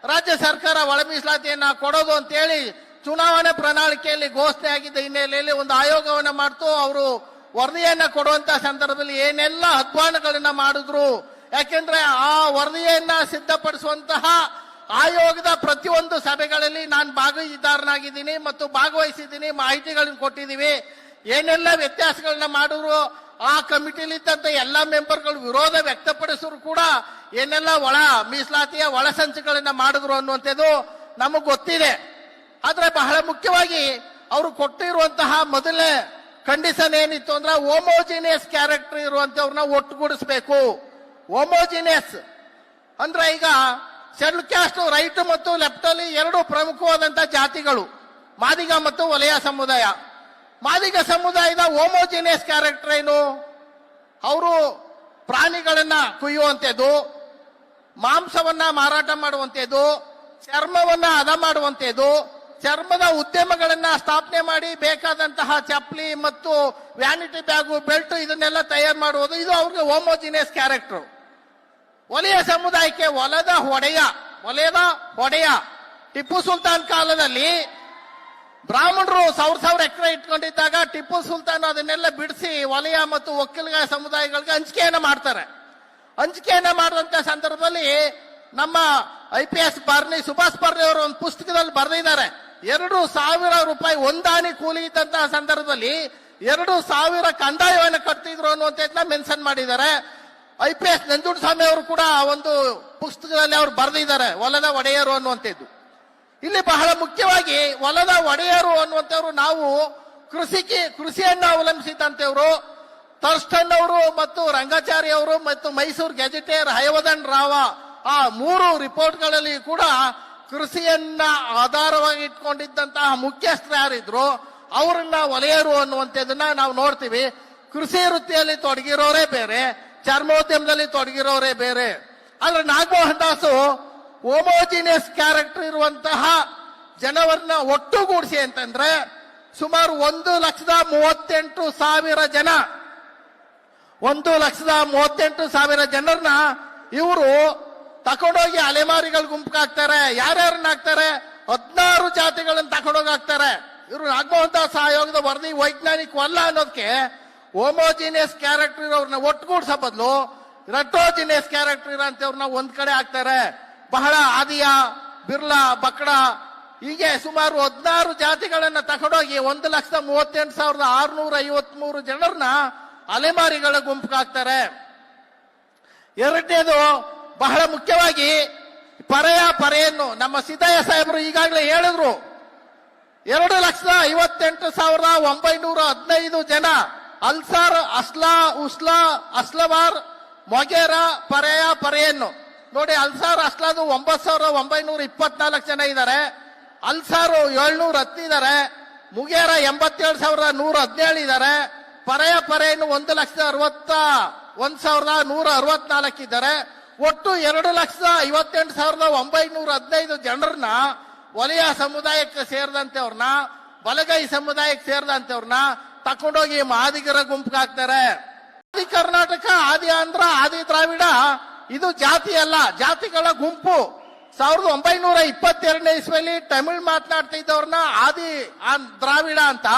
ರಾಜ್ಯ ಸರ್ಕಾರ ಒಳ ಮೀಸಲಾತಿಯನ್ನ ಕೊಡೋದು ಅಂತ ಹೇಳಿ ಚುನಾವಣೆ ಪ್ರಣಾಳಿಕೆಯಲ್ಲಿ ಘೋಷಣೆ ಆಗಿದ್ದ ಹಿನ್ನೆಲೆಯಲ್ಲಿ ಒಂದು ಆಯೋಗವನ್ನ ಮಾಡ್ತು. ಅವರು ವರದಿಯನ್ನ ಕೊಡುವಂತ ಸಂದರ್ಭದಲ್ಲಿ ಏನೆಲ್ಲ ಅಧ್ವಾನಗಳನ್ನ ಮಾಡಿದ್ರು. ಯಾಕೆಂದ್ರೆ ಆ ವರದಿಯನ್ನ ಸಿದ್ಧಪಡಿಸುವಂತಹ ಆಯೋಗದ ಪ್ರತಿಯೊಂದು ಸಭೆಗಳಲ್ಲಿ ನಾನು ಭಾಗವಹಿಸಿದ್ದಾರನಾಗಿದ್ದೀನಿ ಮತ್ತು ಭಾಗವಹಿಸಿದ್ದೀನಿ, ಮಾಹಿತಿಗಳನ್ನ ಕೊಟ್ಟಿದ್ದೀವಿ. ಏನೆಲ್ಲ ವ್ಯತ್ಯಾಸಗಳನ್ನ ಮಾಡಿದ್ರು, ಆ ಕಮಿಟಿಲಿ ಇದ್ದಂತ ಎಲ್ಲ ಮೆಂಬರ್ಗಳು ವಿರೋಧ ವ್ಯಕ್ತಪಡಿಸಿದ್ರು ಕೂಡ ಏನೆಲ್ಲ ಒಳ ಮೀಸಲಾತಿಯ ಒಳಸಂಚುಗಳನ್ನ ಮಾಡಿದ್ರು ಅನ್ನುವಂಥದ್ದು ನಮಗ್ ಗೊತ್ತಿದೆ. ಆದ್ರೆ ಬಹಳ ಮುಖ್ಯವಾಗಿ ಅವರು ಕೊಟ್ಟಿರುವಂತಹ ಮೊದಲನೇ ಕಂಡೀಷನ್ ಏನಿತ್ತು ಅಂದ್ರೆ ಹೋಮೋಜಿನಿಯಸ್ ಕ್ಯಾರೆಕ್ಟರ್ ಇರುವಂತವ್ರನ್ನ ಒಟ್ಟುಗೂಡಿಸಬೇಕು. ಹೋಮೋಜಿನಿಯಸ್ ಅಂದ್ರೆ ಈಗ ಶೆಡ್ಯೂಲ್ ಕ್ಯಾಸ್ಟ್ ರೈಟ್ ಮತ್ತು ಲೆಫ್ಟ್ ಅಲ್ಲಿ ಎರಡು ಪ್ರಮುಖವಾದಂತಹ ಜಾತಿಗಳು, ಮಾದಿಗ ಮತ್ತು ವಲಯ ಸಮುದಾಯ. ಮಾದಿಗ ಸಮುದಾಯದ ಹೋಮೋಜಿನಿಯಸ್ ಕ್ಯಾರೆಕ್ಟರ್ ಏನು? ಅವರು ಪ್ರಾಣಿಗಳನ್ನ ಕುಯ್ಯುವಂಥದ್ದು, ಮಾಂಸವನ್ನ ಮಾರಾಟ ಮಾಡುವಂಥದ್ದು, ಚರ್ಮವನ್ನ ಹದ ಮಾಡುವಂಥದ್ದು, ಚರ್ಮದ ಉದ್ಯಮಗಳನ್ನ ಸ್ಥಾಪನೆ ಮಾಡಿ ಬೇಕಾದಂತಹ ಚಪ್ಪಲಿ ಮತ್ತು ವ್ಯಾನಿಟಿ ಬ್ಯಾಗು, ಬೆಲ್ಟ್ ಇದನ್ನೆಲ್ಲ ತಯಾರು ಮಾಡುವುದು, ಇದು ಅವ್ರಿಗೆ ಹೋಮೋಜಿನಿಯಸ್ ಕ್ಯಾರೆಕ್ಟರ್. ವಲಯ ಸಮುದಾಯಕ್ಕೆ ವಲಯದ ಹೊಡೆಯ ಟಿಪ್ಪು ಸುಲ್ತಾನ್ ಕಾಲದಲ್ಲಿ ಬ್ರಾಹ್ಮಣರು ಸಾವಿರ ಎಕರೆ ಇಟ್ಕೊಂಡಿದ್ದಾಗ ಟಿಪ್ಪು ಸುಲ್ತಾನ್ ಅದನ್ನೆಲ್ಲ ಬಿಡಿಸಿ ವಲಯ ಮತ್ತು ಒಕ್ಕಲಿಗ ಸಮುದಾಯಗಳಿಗೆ ಹಂಚಿಕೆಯನ್ನ ಮಾಡ್ತಾರೆ. ಹಂಚಿಕೆಯನ್ನ ಮಾಡುವಂತ ಸಂದರ್ಭದಲ್ಲಿ ನಮ್ಮ IPS ಸುಭಾಷ್ ಬರ್ನಿ ಅವರು ಒಂದು ಪುಸ್ತಕದಲ್ಲಿ ಬರೆದಿದ್ದಾರೆ, 2,000 ರೂಪಾಯಿ ಒಂದಾನಿ ಕೂಲಿ ಇದ್ದಂತಹ ಸಂದರ್ಭದಲ್ಲಿ 2,000 ಕಂದಾಯವನ್ನು ಕಟ್ತಿದ್ರು ಅನ್ನುವಂಥದ್ದನ್ನ ಮೆನ್ಷನ್ ಮಾಡಿದ್ದಾರೆ. IPS ನಂಜುಂಡಸ್ವಾಮಿ ಅವರು ಕೂಡ ಒಂದು ಪುಸ್ತಕದಲ್ಲಿ ಅವರು ಬರೆದಿದ್ದಾರೆ ಹೊಲದ ಒಡೆಯರು ಅನ್ನುವಂಥದ್ದು. ಇಲ್ಲಿ ಬಹಳ ಮುಖ್ಯವಾಗಿ ಹೊಲದ ಒಡೆಯರು ಅನ್ನುವಂಥವ್ರು ನಾವು ಕೃಷಿಯನ್ನ ಅವಲಂಬಿಸಿದಂತೆಯವರು ಥರ್ಸ್ಟನ್ ಅವರು ಮತ್ತು ರಂಗಾಚಾರಿ ಅವರು ಮತ್ತು ಮೈಸೂರು ಗೆಜೆಟಿಯರ್ ಹಯವದನ್ ರಾವ ಆ 3 ರಿಪೋರ್ಟ್ಗಳಲ್ಲಿ ಕೂಡ ಕೃಷಿಯನ್ನ ಆಧಾರವಾಗಿ ಇಟ್ಕೊಂಡಿದ್ದಂತಹ ಮುಖ್ಯಸ್ಥರು ಯಾರಿದ್ರು ಅವರನ್ನ ವಲಯರು ಅನ್ನುವಂಥದ್ದನ್ನ ನಾವು ನೋಡ್ತೀವಿ. ಕೃಷಿ ವೃತ್ತಿಯಲ್ಲಿ ತೊಡಗಿರೋರೇ ಬೇರೆ, ಚರ್ಮೋದ್ಯಮದಲ್ಲಿ ತೊಡಗಿರೋರೇ ಬೇರೆ. ಆದ್ರೆ ನಾಗಮೋಹನ್ ದಾಸು ಹೋಮೋಜಿನಿಯಸ್ ಕ್ಯಾರೆಕ್ಟರ್ ಇರುವಂತಹ ಜನವನ್ನ ಒಟ್ಟುಗೂಡಿಸಿ ಅಂತಂದ್ರೆ ಸುಮಾರು 1,38,000 ಜನ, 1,38,000 ಜನರನ್ನ ಇವರು ತಕೊಂಡೋಗಿ ಅಲೆಮಾರಿಗಳ ಗುಂಪಾಗ್ತಾರೆ. ಯಾರ್ಯಾರನ್ನ ಹಾಕ್ತಾರೆ? 16 ಜಾತಿಗಳನ್ನ ತಕೊಂಡೋಗಿ ಹಾಕ್ತಾರೆ. ಇವರು ನಾಗಮೋಹನ್ ದಾಸ್ ಆಯೋಗದ ವರದಿ ವೈಜ್ಞಾನಿಕವಲ್ಲ ಅನ್ನೋದಕ್ಕೆ ಹೋಮೋಜಿನಿಯಸ್ ಕ್ಯಾರೆಕ್ಟರ್ ಇರೋರ್ನ ಒಟ್ಟುಗೂಡಿಸೋ ಬದಲು ರೆಟ್ರೋಜಿನಿಯಸ್ ಕ್ಯಾರೆಕ್ಟರ್ ಇರೋಂಥವ್ರನ್ನ ಒಂದ್ ಕಡೆ ಹಾಕ್ತಾರೆ. ಬಹಳ ಆದಿಯ, ಬಿರ್ಲಾ, ಬಕ್ಕಡ ಹೀಗೆ ಸುಮಾರು 16 ಜಾತಿಗಳನ್ನ ತಗೊಂಡೋಗಿ 1,38,653 ಜನರನ್ನ ಅಲೆಮಾರಿಗಳ ಗುಂಪಿಗೆ ಹಾಕ್ತಾರೆ. ಎರಡನೇದು ಬಹಳ ಮುಖ್ಯವಾಗಿ ಪರೆಯನ್ನು ನಮ್ಮ ಸಿದ್ದಯ್ಯ ಸಾಹೇಬರು ಈಗಾಗಲೇ ಹೇಳಿದ್ರು. 2,58,915 ಜನ ಅಲ್ಸಾರ್, ಅಸ್ಲವಾರ್, ಮೊಗೇರ, ಪರೆಯನ್ನು ನೋಡಿ. ಅಲ್ಸಾರ್ ಅಸ್ಲಾದು 9,924 ಜನ ಇದ್ದಾರೆ. ಅಲ್ಸಾರು 710 ಇದ್ದಾರೆ. ಮುಗೇರ 87,117 ಇದ್ದಾರೆ. ಪರೆಯನ್ನು 1,61,164 ಇದ್ದಾರೆ. ಒಟ್ಟು 2,58,915 ಜನರನ್ನ ವಲಯ ಸಮುದಾಯಕ್ಕೆ ಸೇರಿದಂತೆವ್ರನ್ನ, ಬಲಗೈ ಸಮುದಾಯಕ್ಕೆ ಸೇರಿದಂತೆವ್ರನ್ನ ತಕೊಂಡೋಗಿ ಮಾದಿಗರ ಗುಂಪಿಗೆ ಹಾಕ್ತಾರೆ. ಆದಿ ಕರ್ನಾಟಕ, ಆದಿ ಆಂಧ್ರ, ಆದಿ ದ್ರಾವಿಡ ಇದು ಜಾತಿ ಅಲ್ಲ, ಜಾತಿಗಳ ಗುಂಪು. 1922ನೇ ಇಸ್ವಿಯಲ್ಲಿ ತಮಿಳ್ ಮಾತನಾಡ್ತಾ ಇದ್ದವ್ರನ್ನ ಆದಿ ದ್ರಾವಿಡ ಅಂತ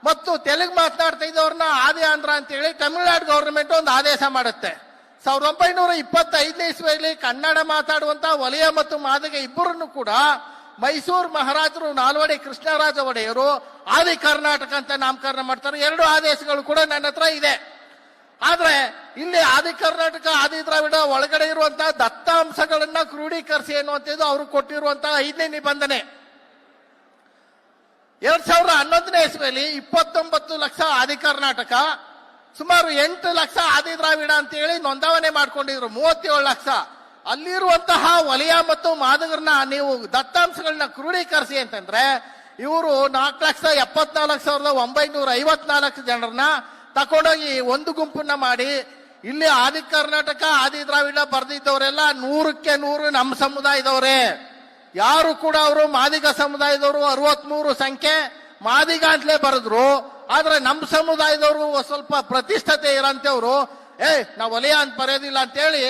ಮತ್ತು ತೆಲುಗು ಮಾತನಾಡ್ತಾ ಇದ್ದವ್ರನ್ನ ಆದಿ ಆಂಧ್ರ ಅಂತ ಹೇಳಿ ತಮಿಳುನಾಡು ಗವರ್ಮೆಂಟ್ ಒಂದು ಆದೇಶ ಮಾಡುತ್ತೆ. 1925ನೇ ಇಸ್ವಿಯಲ್ಲಿ ಕನ್ನಡ ಮಾತಾಡುವಂತ ವಲಯ ಮತ್ತು ಮಾದಿಗ ಇಬ್ಬರನ್ನು ಕೂಡ ಮೈಸೂರು ಮಹಾರಾಜರು ನಾಲ್ವಡಿ ಕೃಷ್ಣರಾಜ ಒಡೆಯರು ಆದಿ ಕರ್ನಾಟಕ ಅಂತ ನಾಮಕರಣ ಮಾಡ್ತಾರೆ. 2 ಆದೇಶಗಳು ಕೂಡ ನನ್ನ ಹತ್ರ ಇದೆ. ಆದ್ರೆ ಇಲ್ಲಿ ಆದಿ ಕರ್ನಾಟಕ, ಆದಿ ದ್ರಾವಿಡ ಒಳಗಡೆ ಇರುವಂತಹ ದತ್ತಾಂಶಗಳನ್ನ ಕ್ರೋಢೀಕರಿಸಿ ಎನ್ನುವಂಥದ್ದು ಅವರು ಕೊಟ್ಟಿರುವಂತಹ 5ನೇ ನಿಬಂಧನೆ. 2011ನೇ ಇಸ್ವಿಯಲ್ಲಿ 29 ಲಕ್ಷ ಆದಿ ಕರ್ನಾಟಕ, ಸುಮಾರು 8 ಲಕ್ಷ ಆದಿ ದ್ರಾವಿಡ ಅಂತ ಹೇಳಿ ನೋಂದಾವಣೆ ಮಾಡ್ಕೊಂಡಿದ್ರು. 37 ಲಕ್ಷ ಅಲ್ಲಿರುವಂತಹ ವಲಯ ಮತ್ತು ಮಾದಿಗರನ್ನ ನೀವು ದತ್ತಾಂಶಗಳನ್ನ ಕ್ರೋಢೀಕರಿಸಿ ಅಂತಂದ್ರೆ ಇವರು 4,74,954 ಜನರನ್ನ ತಕೊಂಡೋಗಿ ಒಂದು ಗುಂಪನ್ನ ಮಾಡಿ ಇಲ್ಲಿ ಆದಿ ಕರ್ನಾಟಕ, ಆದಿ ದ್ರಾವಿಡ ಬರ್ದಿದ್ದವರೆಲ್ಲ 100ಕ್ಕೆ 100 ನಮ್ಮ ಸಮುದಾಯದವರೇ. ಯಾರು ಕೂಡ ಅವರು ಮಾದಿಗ ಸಮುದಾಯದವರು 63 ಸಂಖ್ಯೆ ಮಾದಿಗ ಅಂತಲೇ ಬರೆದ್ರು. ಆದ್ರೆ ನಮ್ಮ ಸಮುದಾಯದವರು ಸ್ವಲ್ಪ ಪ್ರತಿಷ್ಠತೆ ಇರೋಂಥವ್ರು ನಾವು ವಲಯ ಅಂತ ಬರೆಯೋದಿಲ್ಲ ಅಂತೇಳಿ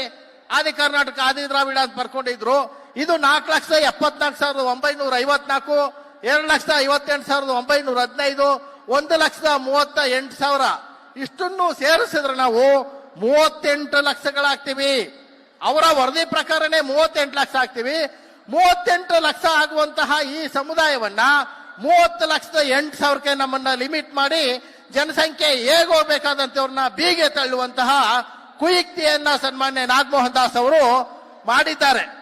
ಆದಿ ಕರ್ನಾಟಕ, ಆದಿ ದ್ರಾವಿಡ ಅಂತ ಬರ್ಕೊಂಡಿದ್ರು. ಇದು 4,74,954, 2,58,915, 1,38,000 ಇಷ್ಟನ್ನು ಸೇರಿಸಿದ್ರೆ ನಾವು 38 ಲಕ್ಷಗಳಾಗ್ತೀವಿ. ಅವರ ವರದಿ ಪ್ರಕಾರನೇ 38 ಲಕ್ಷ ಆಗ್ತೀವಿ. 38 ಲಕ್ಷ ಆಗುವಂತಹ ಈ ಸಮುದಾಯವನ್ನ 30,08,000ಕ್ಕೆ ನಮ್ಮನ್ನ ಲಿಮಿಟ್ ಮಾಡಿ ಜನಸಂಖ್ಯೆ ಹೇಗೆ ಹೋಗ್ಬೇಕಾದಂತವ್ರನ್ನ ಬೀಗೆ ತಳ್ಳುವಂತಹ ಕುಯುಕ್ತಿಯನ್ನ ಸನ್ಮಾನ್ಯ ನಾಗಮೋಹನ್ ದಾಸ್ ಅವರು ಮಾಡಿದ್ದಾರೆ.